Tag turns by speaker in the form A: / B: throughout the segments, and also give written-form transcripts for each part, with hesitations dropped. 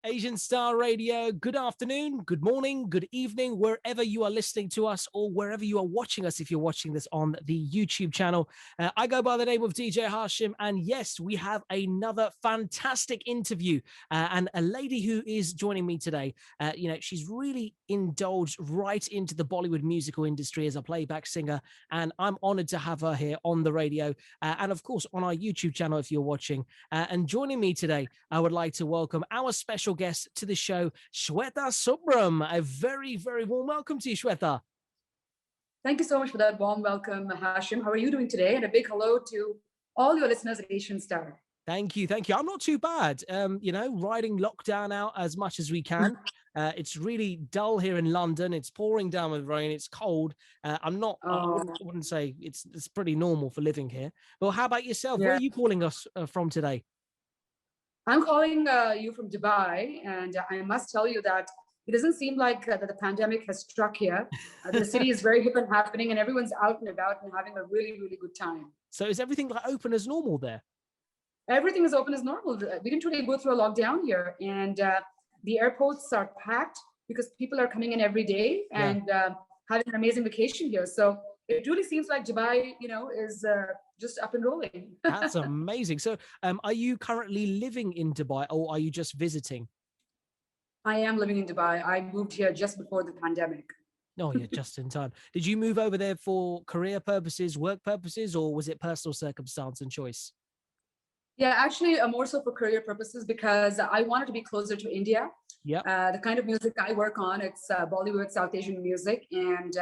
A: Asian Star Radio. Good afternoon, good morning, good evening, wherever you are listening to us or wherever you are watching us, if you're watching this on the YouTube channel. I go by the name of DJ Haashim, and yes, we have another fantastic interview and a lady who is joining me today. She's really indulged right into the Bollywood musical industry as a playback singer, and I'm honored to have her here on the radio and of course on our YouTube channel if you're watching. And joining me today, I would like to welcome our special guest to the show, Shweta Subram. A very, very warm welcome to you, Shweta.
B: Thank you so much for that warm welcome, Haashim. How are you doing today? And a big hello to all your listeners at Asian Star.
A: Thank you. Thank you. I'm not too bad. Riding lockdown out as much as we can. It's really dull here in London. It's pouring down with rain. It's cold. I wouldn't say it's pretty normal for living here. Well, how about yourself? Yeah. Where are you calling us from today?
B: I'm calling you from Dubai, and I must tell you that it doesn't seem like that the pandemic has struck here. The city is very hip and happening, and everyone's out and about and having a really, really good time.
A: So is everything like open as normal there?
B: Everything is open as normal. We didn't really go through a lockdown here, and the airports are packed because people are coming in every day and having an amazing vacation here. So it really seems like Dubai, is just up and rolling.
A: That's amazing. So are you currently living in Dubai or are you just visiting?
B: I am living in Dubai. I moved here just before the pandemic.
A: Oh, yeah, just in time. Did you move over there for career purposes, work purposes, or was it personal circumstance and choice?
B: Yeah, actually, more so for career purposes because I wanted to be closer to India.
A: Yeah.
B: The kind of music I work on, it's Bollywood, South Asian music, and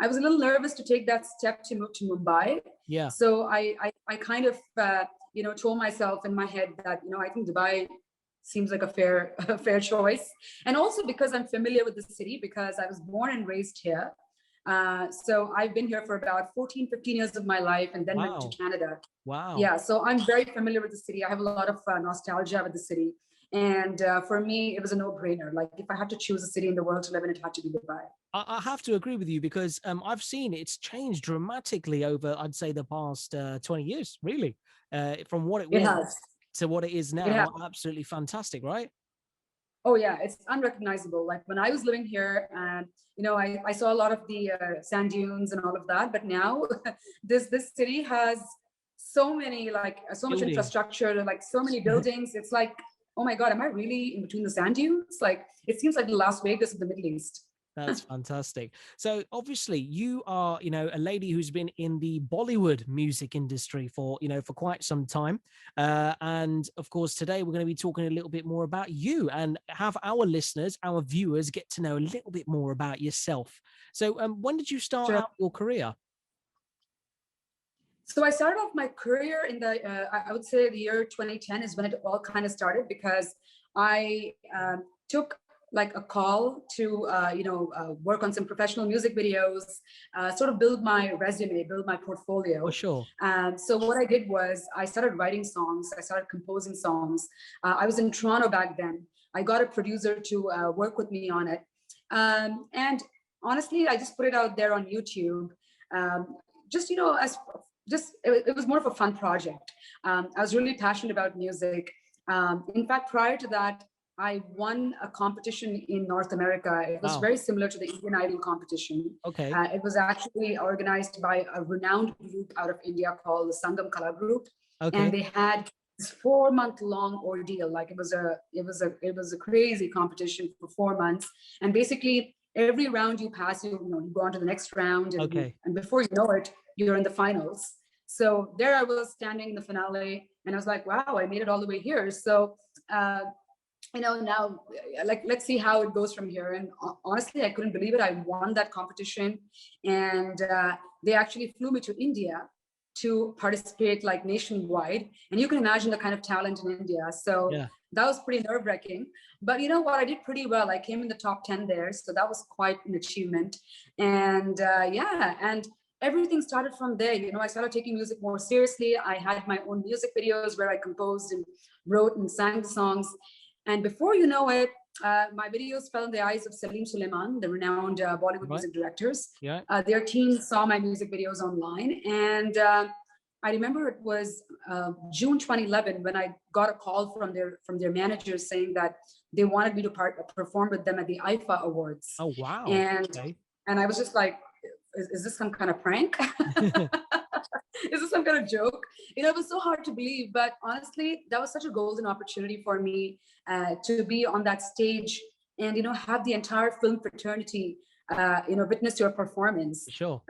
B: I was a little nervous to take that step to move to Mumbai.
A: Yeah.
B: So I kind of told myself in my head that I think Dubai seems like a fair choice, and also because I'm familiar with the city because I was born and raised here. So I've been here for about 15 years of my life and then went to Canada.
A: Wow.
B: Yeah, so I'm very familiar with the city. I have a lot of nostalgia with the city. And for me, it was a no-brainer. Like if I had to choose a city in the world to live in, it had to be Dubai.
A: I have to agree with you because I've seen it's changed dramatically over, I'd say, the past 20 years, really, from what it was to what it is now. Yeah. Absolutely fantastic, right?
B: Oh yeah, it's unrecognizable. Like when I was living here, and I saw a lot of the sand dunes and all of that. But now, this city has so many so much infrastructure, like so many buildings. It's like, oh my God, am I really in between the sand dunes? Like it seems like the Las Vegas of the Middle East.
A: That's fantastic. So obviously you are, a lady who's been in the Bollywood music industry for quite some time. And of course, today we're going to be talking a little bit more about you and have our listeners, our viewers get to know a little bit more about yourself. So when did you start out your career?
B: So I started off my career in I would say the year 2010 is when it all kind of started because I took like a call to, work on some professional music videos, sort of build my resume, build my portfolio.
A: For sure.
B: So what I did was I started writing songs. I started composing songs. I was in Toronto back then. I got a producer to work with me on it. And honestly, I just put it out there on YouTube. It was more of a fun project. I was really passionate about music. In fact, prior to that, I won a competition in North America. It was very similar to the Indian Idol competition.
A: Okay.
B: It was actually organized by a renowned group out of India called the Sangam Kala Group. Okay. And they had this 4-month-long ordeal. Like it was a crazy competition for 4 months. And basically every round you pass, you go on to the next round. And, and before you know it, you're in the finals. So there I was standing in the finale and I was like, wow, I made it all the way here. So, now let's see how it goes from here. And honestly, I couldn't believe it. I won that competition and they actually flew me to India to participate like nationwide. And you can imagine the kind of talent in India. So that was pretty nerve-wracking. But you know what? I did pretty well. I came in the top 10 there. So that was quite an achievement. And and everything started from there. I started taking music more seriously. I had my own music videos where I composed and wrote and sang the songs. And before you know it, my videos fell in the eyes of Salim Suleiman, the renowned Bollywood music directors.
A: Yeah.
B: Their team saw my music videos online and I remember it was June 2011 when I got a call from their managers saying that they wanted me to perform with them at the IFA Awards.
A: Oh, wow.
B: And
A: Okay.
B: I was just like, is this some kind of prank? Is this some kind of joke? It was so hard to believe, but honestly, that was such a golden opportunity for me to be on that stage and, have the entire film fraternity, witness your performance.
A: Sure.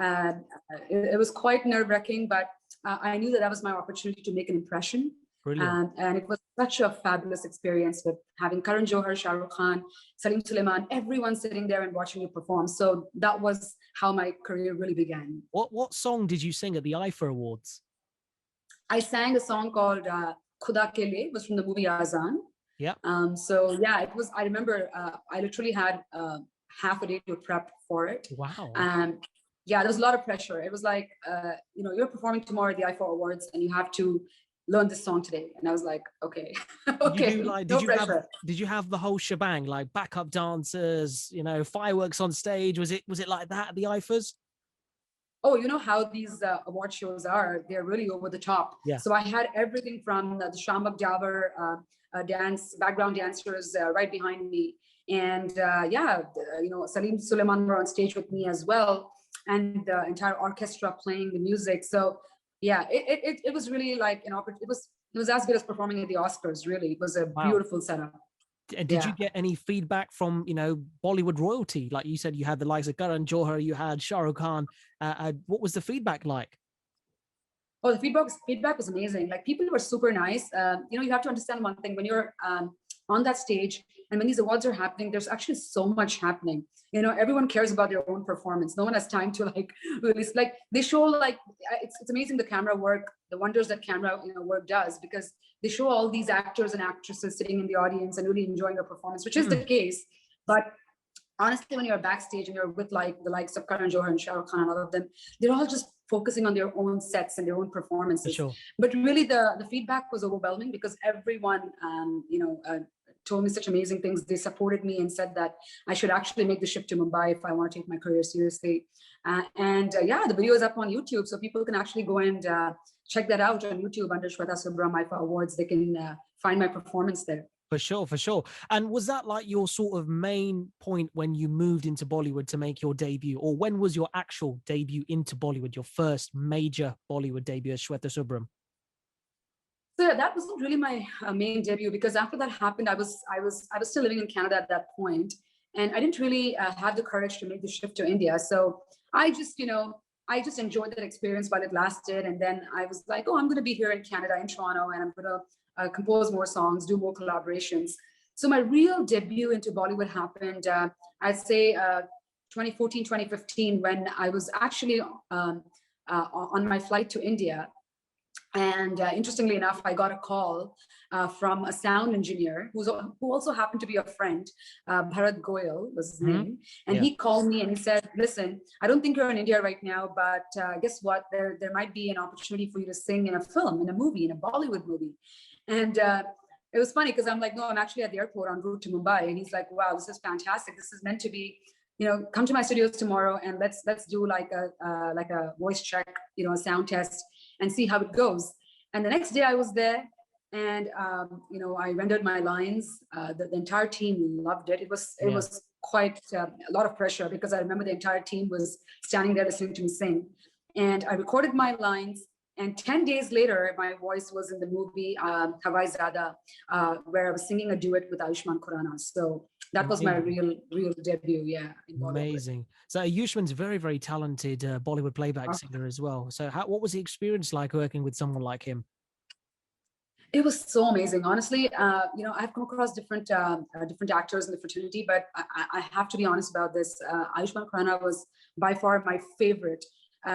B: It was quite nerve-wracking, but I knew that was my opportunity to make an impression.
A: Brilliant.
B: And it was such a fabulous experience with having Karan Johar, Shah Rukh Khan, Salim Sulaiman, everyone sitting there and watching you perform. So that was how my career really began.
A: What song did you sing at the IFA Awards?
B: I sang a song called Khuda Ke Liye. It was from the movie Azan.
A: Yeah.
B: So yeah, it was. I remember I literally had half a day to prep for it.
A: Wow.
B: Yeah, there was a lot of pressure. It was like, you're performing tomorrow at the IFA Awards, and you have to learn this song today. And I was like, okay, okay, no pressure.
A: Did you have the whole shebang, like backup dancers, fireworks on stage? Was it like that at the IFAs?
B: Oh, you know how these award shows are? They're really over the top.
A: Yeah.
B: So I had everything from the Shambak Javar background dancers right behind me. And Salim Sulaiman were on stage with me as well. And the entire orchestra playing the music. So yeah, it was really like an opportunity. It was as good as performing at the Oscars, really. It was a beautiful setup.
A: And did you get any feedback from, Bollywood royalty? Like you said, you had the likes of Karan Johar, you had Shah Rukh Khan. What was the feedback like?
B: Oh, the feedback was amazing. Like, people were super nice. You have to understand one thing: when you're on that stage and when these awards are happening, there's actually so much happening. Everyone cares about their own performance. No one has time to release. Like, they show it's amazing, the camera work, the wonders that camera work does, because they show all these actors and actresses sitting in the audience and really enjoying their performance, which is the case. But honestly, when you're backstage and you're with the likes of Karan Johar and Shah Rukh Khan and all of them, they're all just focusing on their own sets and their own performances.
A: Sure.
B: But really, the feedback was overwhelming, because everyone, told me such amazing things. They supported me and said that I should actually make the shift to Mumbai if I want to take my career seriously. The video is up on YouTube, so people can actually go and check that out on YouTube under Shweta Subram IFA Awards. They can find my performance there.
A: For sure. And was that like your sort of main point when you moved into Bollywood to make your debut? Or when was your actual debut into Bollywood, your first major Bollywood debut as Shweta Subram?
B: So that wasn't really my main debut, because after that happened, I was still living in Canada at that point, and I didn't really have the courage to make the shift to India. So I just enjoyed that experience while it lasted, and then I was like, oh, I'm going to be here in Canada, in Toronto, and I'm going to compose more songs, do more collaborations. So my real debut into Bollywood happened, I'd say 2014, 2015, when I was actually on my flight to India. And interestingly enough, I got a call from a sound engineer who also happened to be a friend. Bharat Goyal was his name. And he called me and he said, listen, I don't think you're in India right now, but guess what? There might be an opportunity for you to sing in a film, in a movie, in a Bollywood movie. And it was funny, because I'm like, no, I'm actually at the airport en route to Mumbai. And he's like, wow, this is fantastic. This is meant to be, come to my studios tomorrow and let's do like a voice check, a sound test, and see how it goes. And the next day I was there, and I rendered my lines. The entire team loved it. It was quite a lot of pressure, because I remember the entire team was standing there listening to me sing. And I recorded my lines, and 10 days later, my voice was in the movie Hawai Zada, where I was singing a duet with Ayushmann Khurrana. So that was my real debut, in Bollywood.
A: Amazing. So Ayushmann's very, very talented Bollywood playback singer as well. So what was the experience like working with someone like him?
B: It was so amazing, honestly. I've come across different actors in the fraternity, but I have to be honest about this. Ayushmann Khurrana was by far my favorite,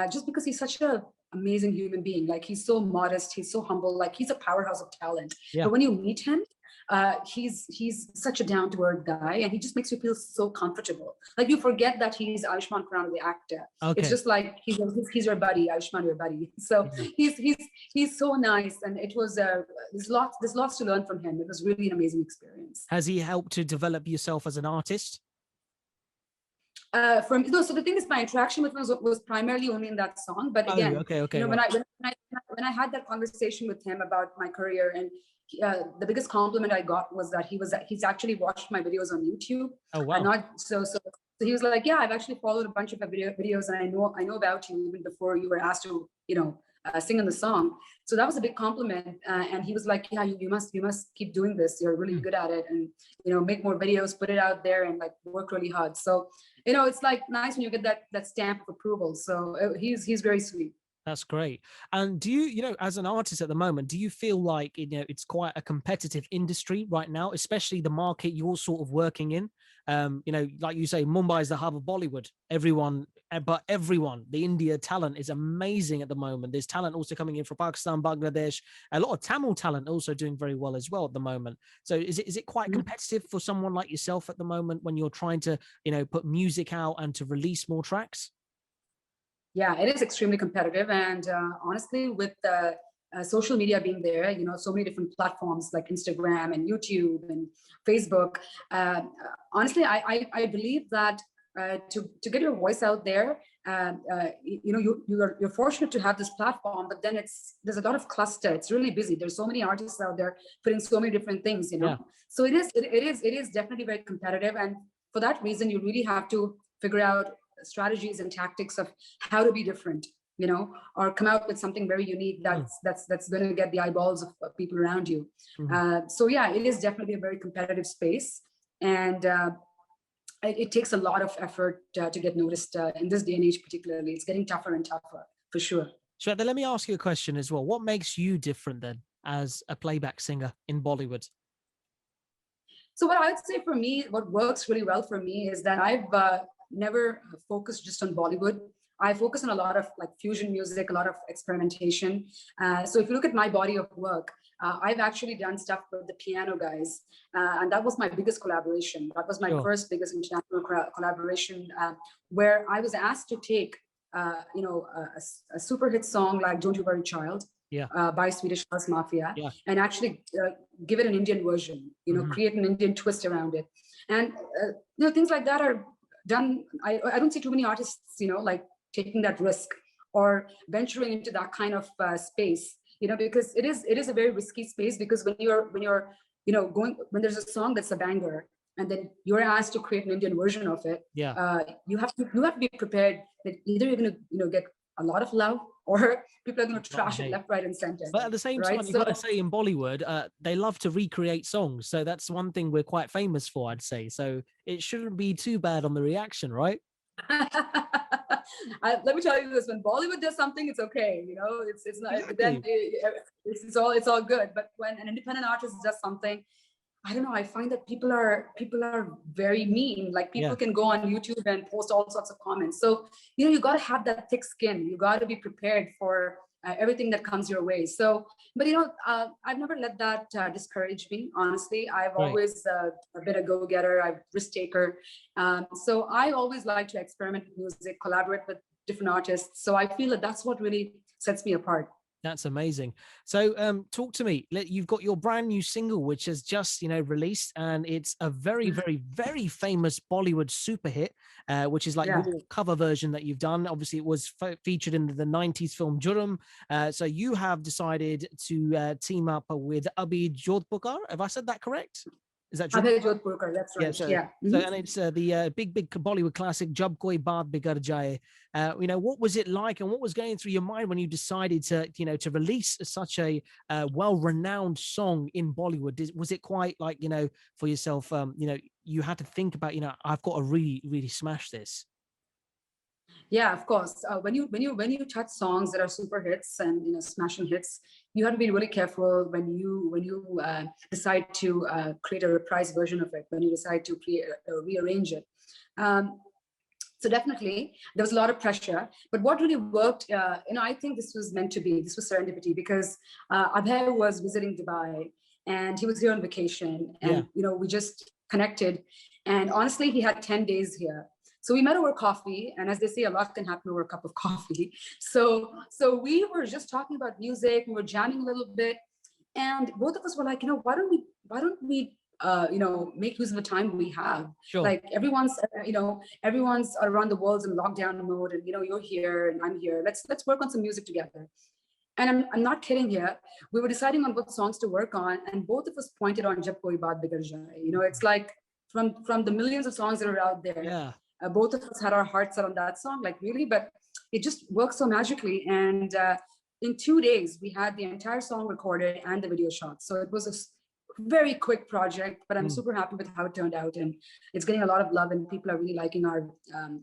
B: just because he's such an amazing human being. Like, he's so modest, he's so humble, like he's a powerhouse of talent. But when you meet him, he's such a down-to-earth guy, and he just makes you feel so comfortable. Like, you forget that he's Ayushmann Khurrana, the actor. It's just like he's your buddy, Ayushmann, your buddy. So he's so nice, and it was there's lots to learn from him. It was really an amazing experience.
A: Has he helped to develop yourself as an artist?
B: from no, so the thing is, my interaction with him was primarily only in that song. But again,
A: okay,
B: when I had that conversation with him about my career, and the biggest compliment I got was that he's actually watched my videos on YouTube.
A: Oh wow!
B: And not so he was like, yeah, I've actually followed a bunch of videos, and I know about you even before you were asked to sing in the song. So that was a big compliment. And he was like, yeah, you must keep doing this. You're really good at it, and make more videos, put it out there, and like work really hard. So it's like nice when you get that stamp of approval. So he's very sweet.
A: That's great. And do you, as an artist at the moment, do you feel like, it's quite a competitive industry right now, especially the market you're sort of working in? Like you say, Mumbai is the hub of Bollywood. Everyone, the India talent is amazing at the moment. There's talent also coming in from Pakistan, Bangladesh, a lot of Tamil talent also doing very well as well at the moment. So is it quite competitive for someone like yourself at the moment when you're trying to, put music out and to release more tracks?
B: Yeah, it is extremely competitive. And honestly, with social media being there, so many different platforms like Instagram and YouTube and Facebook, honestly, I believe that to get your voice out there, you're fortunate to have this platform, but then there's a lot of cluster. It's really busy. There's so many artists out there putting so many different things,
A: Yeah.
B: So it is definitely very competitive. And for that reason, you really have to figure out strategies and tactics of how to be different, or come out with something very unique that's going to get the eyeballs of people around you. So yeah, it is definitely a very competitive space, and it takes a lot of effort to get noticed in this day and age. Particularly, it's getting tougher and tougher for sure.
A: Shweta, let me ask you a question as well. What makes you different then as a playback singer in Bollywood?
B: So what I would say for me, what works really well for me is that I've never focused just on Bollywood. I focus on a lot of like fusion music, a lot of experimentation. So if you look at my body of work, I've actually done stuff with the piano guys, and that was my biggest collaboration. That was my first biggest international collaboration, where I was asked to take, a super hit song like "Don't You Worry, Child," by Swedish House Mafia, and actually give it an Indian version. Create an Indian twist around it, and things like that are done. I don't see too many artists, like taking that risk or venturing into that kind of space, because it is a very risky space, because when when there's a song that's a banger and then you're asked to create an Indian version of it, you have to be prepared that either you're going to get a lot of love, or people are going to trash it left, right, and center.
A: But at the same time, you've got to say in Bollywood, they love to recreate songs. So that's one thing we're quite famous for, I'd say. So it shouldn't be too bad on the reaction, right?
B: Let me tell you this: when Bollywood does something, it's okay. It's not. Then it's all good. But when an independent artist does something, I don't know, I find that people are very mean. Like people can go on YouTube and post all sorts of comments. So, you got to have that thick skin. You got to be prepared for everything that comes your way. So, but I've never let that discourage me. Honestly, I've always been a go-getter, a risk taker. So I always like to experiment with music, collaborate with different artists. So I feel that that's what really sets me apart.
A: That's amazing. So talk to me. You've got your brand new single, which has just, released, and it's a very, very, very famous Bollywood super hit, which is like your cover version that you've done. Obviously, it was featured in the 90s film Jurm. So you have decided to team up with Abhi Jodhpurkar. Have I said that correct? Is that true?
B: Abhi Jodhpurkar, that's right.
A: So and it's the big Bollywood classic, Jab Koi Baat, Bigad, Jaye. What was it like, and what was going through your mind when you decided to release such a well-renowned song in Bollywood? Was it quite like, for yourself, you had to think about, I've got to really, really smash this?
B: Yeah, of course. When you touch songs that are super hits and smashing hits, you have to be really careful when you decide to create a reprise version of it. When you decide to rearrange it. So definitely there was a lot of pressure. But what really worked, I think this was meant to be. This was serendipity, because Abhay was visiting Dubai and he was here on vacation, and we just connected. And honestly, he had 10 days here. So we met over coffee, and as they say, a lot can happen over a cup of coffee. So we were just talking about music, we were jamming a little bit, and both of us were like, why don't we make use of the time we have.
A: Sure.
B: Like everyone's around the world's in lockdown mode, and you're here and I'm here. Let's work on some music together. And I'm not kidding here. We were deciding on what songs to work on, and both of us pointed on Jab Koi Baat Bigad Jaye. It's like from the millions of songs that are out there.
A: Yeah.
B: Both of us had our hearts set on that song, like really, but it just worked so magically. And in 2 days, we had the entire song recorded and the video shot. So it was a very quick project, but I'm super happy with how it turned out. And it's getting a lot of love, and people are really liking our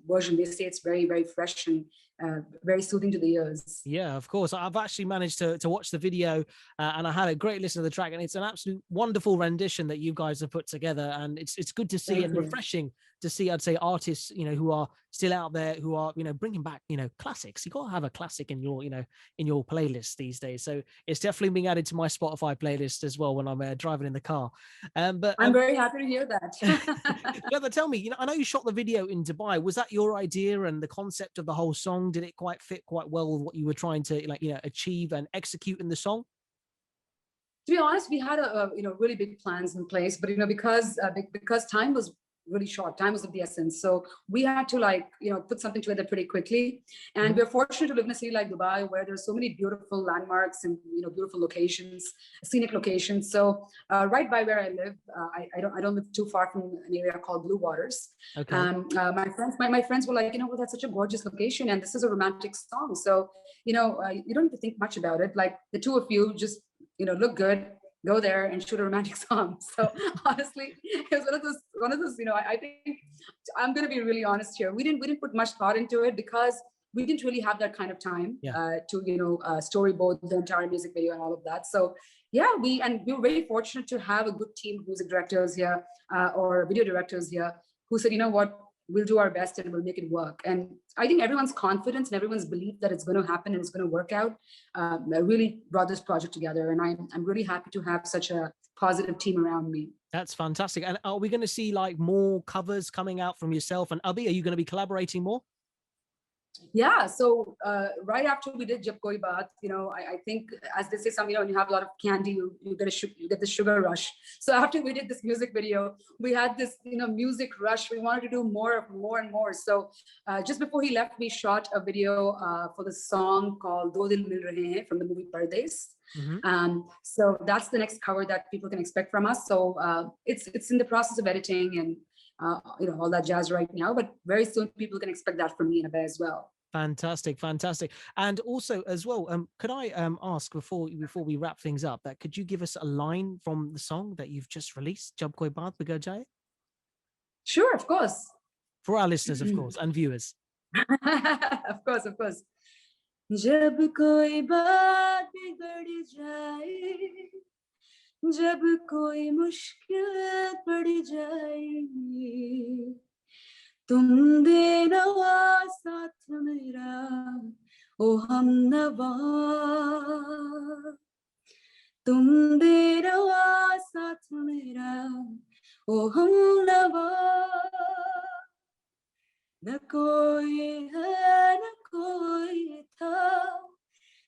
B: version. They say it's very, very fresh and very soothing to the ears.
A: Yeah, of course. I've actually managed to watch the video and I had a great listen to the track, and it's an absolute wonderful rendition that you guys have put together. And it's good to see and refreshing to see, I'd say, artists, who are still out there, who are, bringing back, classics. You got to have a classic in your, in your playlist these days. So it's definitely being added to my Spotify playlist as well when I'm driving in the car. But
B: I'm very happy to hear that.
A: But tell me, I know you shot the video in Dubai. Was that your idea and the concept of the whole song? Did it quite fit quite well with what you were trying to achieve and execute in the song?
B: To be honest, we had really big plans in place, but because time was really short, time was of the essence. So we had to put something together pretty quickly. And we're fortunate to live in a city like Dubai, where there's so many beautiful landmarks and beautiful locations, scenic locations. So right by where I live, I don't live too far from an area called Blue Waters.
A: Okay.
B: My friends were like, that's such a gorgeous location, and this is a romantic song. So you don't have to think much about it. Like the two of you just look good, go there and shoot a romantic song. So honestly, it was one of those, I think I'm going to be really honest here. We didn't put much thought into it because we didn't really have that kind of time to, storyboard the entire music video and all of that. So yeah, we were very fortunate to have a good team of music directors here or video directors here who said, we'll do our best and we'll make it work. And I think everyone's confidence and everyone's belief that it's going to happen and it's going to work out really brought this project together. And I'm really happy to have such a positive team around me. That's
A: fantastic. And are we going to see more covers coming out from yourself and Abhi? Are you going to be collaborating more?
B: Yeah, so right after we did Jab Koi Baat, I think, as they say, when you have a lot of candy, you get the sugar rush. So after we did this music video, we had this music rush. We wanted to do more and more. So just before he left, we shot a video for the song called Do Dil Mil Rahe Hain from the movie Pardes. So that's the next cover that people can expect from us. So it's in the process of editing and all that jazz right now, but very soon people can expect that from me and Abhay as well.
A: Fantastic. And also as well, could I ask before we wrap things up, that could you give us a line from the song that you've just released, Jab Koi Baat Bigad Jaye?
B: Sure, of course.
A: For our listeners, of course, and viewers.
B: Of course. Jab koi baat bigad jaye, जब कोई मुश्किल पड़ जाए, तुम देना साथ मेरा ओ हमनवा, तुम देना साथ मेरा ओ हमनवा, न कोई है न कोई था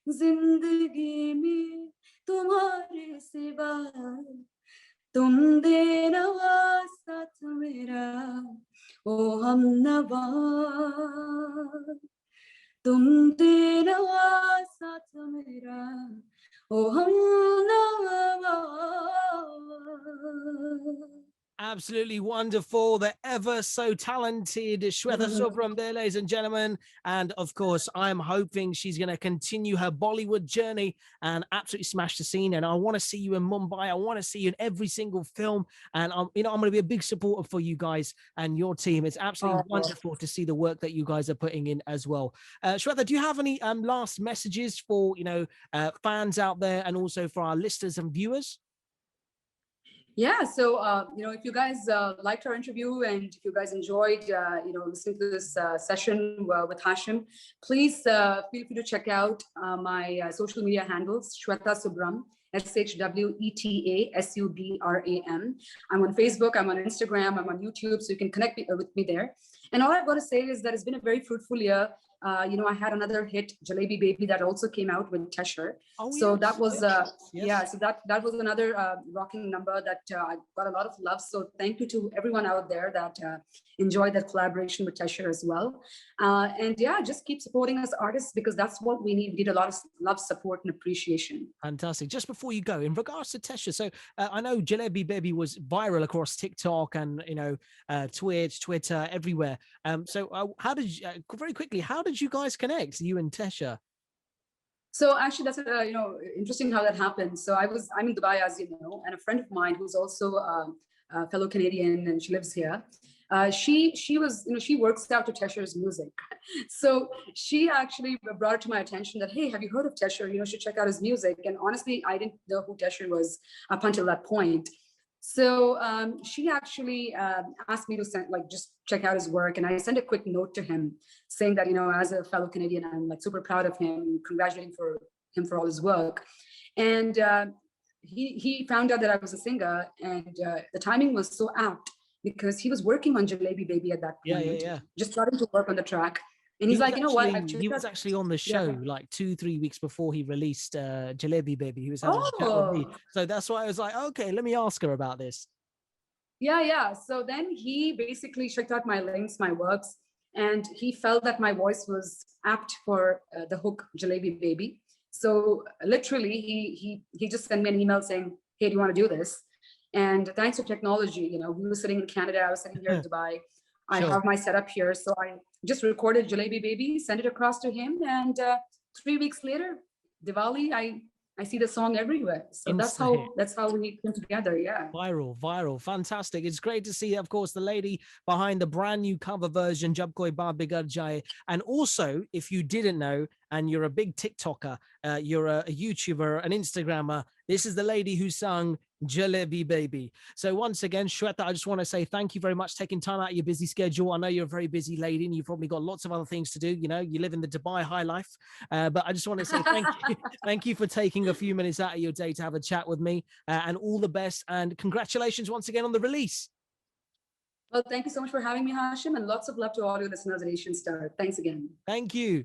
B: जिंदगी में तुम्हारे सिवा, तुम देना साथ मेरा ओ हमनवा, तुम देना साथ मेरा ओ हमनवा.
A: Absolutely wonderful. The ever so talented Shweta Subram there, ladies and gentlemen. And of course, I'm hoping she's going to continue her Bollywood journey and absolutely smash the scene. And I want to see you in Mumbai. I want to see you in every single film. And I'm going to be a big supporter for you guys and your team. It's absolutely wonderful to see the work that you guys are putting in as well. Shweta, do you have any last messages for, fans out there and also for our listeners and viewers?
B: Yeah, so if you guys liked our interview and if you guys enjoyed listening to this session with Haashim, please feel free to check out my social media handles, Shweta Subram, SHWETA SUBRAM. I'm on Facebook, I'm on Instagram, I'm on YouTube, so you can connect with me there. And all I've got to say is that it's been a very fruitful year. I had another hit, Jalebi Baby, that also came out with Tesha.
A: Oh,
B: So
A: yes,
B: that was,
A: yes.
B: yeah, so that was another rocking number that I got a lot of love. So thank you to everyone out there that enjoyed that collaboration with Tesha as well. And yeah, just keep supporting us artists, because that's what we need. We need a lot of love, support, and appreciation.
A: Fantastic. Just before you go, in regards to Tesha, so I know Jalebi Baby was viral across TikTok and Twitch, Twitter, everywhere. So how did you, very quickly, how did you guys connect, you and Tesha?
B: So actually, that's interesting how that happened. So I'm in Dubai, as you know, and a friend of mine who's also a fellow Canadian, and she lives here. She was, she works out to Tesha's music. So she actually brought it to my attention that, hey, have you heard of Tesha? You should check out his music. And honestly, I didn't know who Tesha was up until that point. So she actually asked me to just check out his work, and I sent a quick note to him saying that, as a fellow Canadian, I'm like super proud of him, congratulating him for all his work. And he found out that I was a singer, and the timing was so apt because he was working on Jalebi Baby at that point.
A: Yeah.
B: Just starting to work on the track. And he's like,
A: he was actually on the show like 2-3 weeks before he released Jalebi Baby. He was having a chat with me. So that's why I was like, okay, let me ask her about this.
B: Yeah. So then he basically checked out my links, my works, and he felt that my voice was apt for the hook Jalebi Baby. So literally he just sent me an email saying, hey, do you want to do this? And thanks to technology, we were sitting in Canada, I was sitting here in Dubai. I have my setup here. So I just recorded Jalebi Baby, sent it across to him. And 3 weeks later, Diwali, I see the song everywhere. So that's how we came together. Yeah.
A: Viral. Fantastic. It's great to see, of course, the lady behind the brand new cover version, Jab Koi Baat Bigad Jaye. And also, if you didn't know, and you're a big TikToker, you're a YouTuber, an Instagrammer, this is the lady who sung Jalebi Baby. So once again, Shweta, I just want to say thank you very much for taking time out of your busy schedule. I know you're a very busy lady and you've probably got lots of other things to do. You live in the Dubai high life. But I just want to say thank you. Thank you for taking a few minutes out of your day to have a chat with me, and all the best. And congratulations once again on the release.
B: Well, thank you so much for having me, Haashim, and lots of love to all your listeners at Asian Star. Thanks again.
A: Thank you.